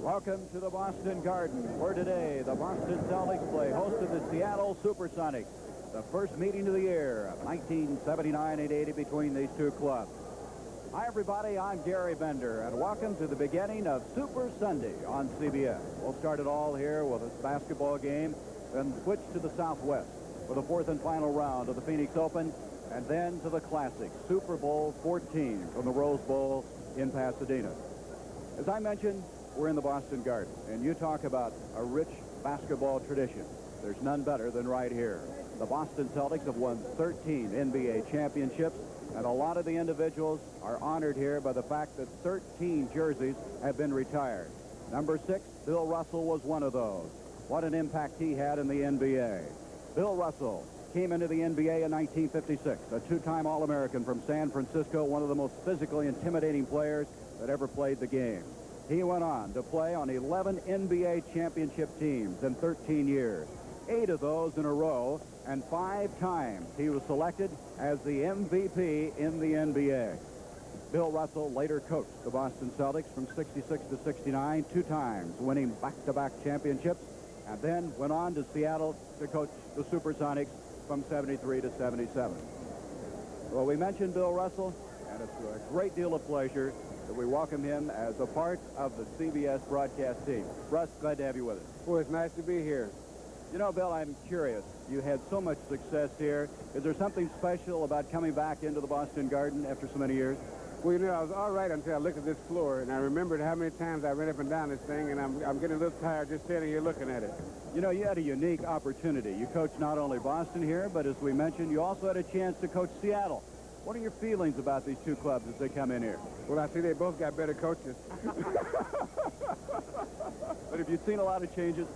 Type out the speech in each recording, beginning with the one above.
Welcome to the Boston Garden, where today the Boston Celtics play host to the Seattle SuperSonics. The first meeting of the year of 1979 and 80 between these two clubs. Hi, everybody. I'm Gary Bender, and welcome to the beginning of Super Sunday on CBS. We'll start it all here with a basketball game, then switch to the Southwest for the fourth and final round of the Phoenix Open, and then to the classic Super Bowl 14 from the Rose Bowl in Pasadena. As I mentioned, we're in the Boston Garden, and you talk about a rich basketball tradition. There's none better than right here. The Boston Celtics have won 13 NBA championships, and a lot of the individuals are honored here by the fact that 13 jerseys have been retired. Number 6, Bill Russell, was one of those. What an impact he had in the NBA. Bill Russell came into the NBA in 1956, a two-time All-American from San Francisco, one of the most physically intimidating players that ever played the game. He went on to play on 11 NBA championship teams in 13 years, 8 of those in a row, and 5 times he was selected as the MVP in the NBA. Bill Russell later coached the Boston Celtics from 66 to 69, 2 times, winning back-to-back championships, and then went on to Seattle to coach the SuperSonics from 73 to 77. Well, we mentioned Bill Russell, and it's a great deal of pleasure that we welcome him as a part of the CBS broadcast team. Russ, glad to have you with us. Well, it's nice to be here. You know, Bill, I'm curious. You had so much success here. Is there something special about coming back into the Boston Garden after so many years? Well, you know, I was all right until I looked at this floor, and I remembered how many times I ran up and down this thing, and I'm getting a little tired just standing here looking at it. You know, you had a unique opportunity. You coached not only Boston here, but as we mentioned, you also had a chance to coach Seattle. What are your feelings about these two clubs as they come in here? Well, I see they both got better coaches. But have you seen a lot of changes?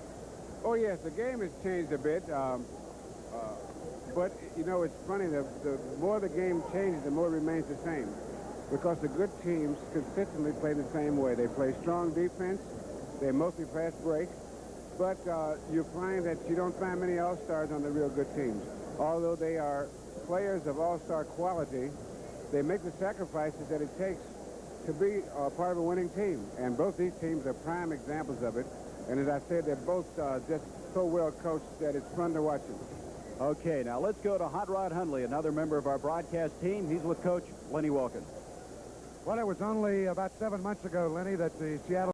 Oh, yes, the game has changed a bit. But, you know, it's funny, the more the game changes, the more it remains the same. Because the good teams consistently play the same way. They play strong defense. They mostly pass break. But you find that you don't find many all-stars on the real good teams. Although they are players of all-star quality, they make the sacrifices that it takes to be part of a winning team. And both these teams are prime examples of it. And as I said, they're both just so well coached that it's fun to watch them. Okay, now let's go to Hot Rod Hundley, another member of our broadcast team. He's with Coach Lenny Wilkins. Well, it was only about 7 months ago, Lenny, that the Seattle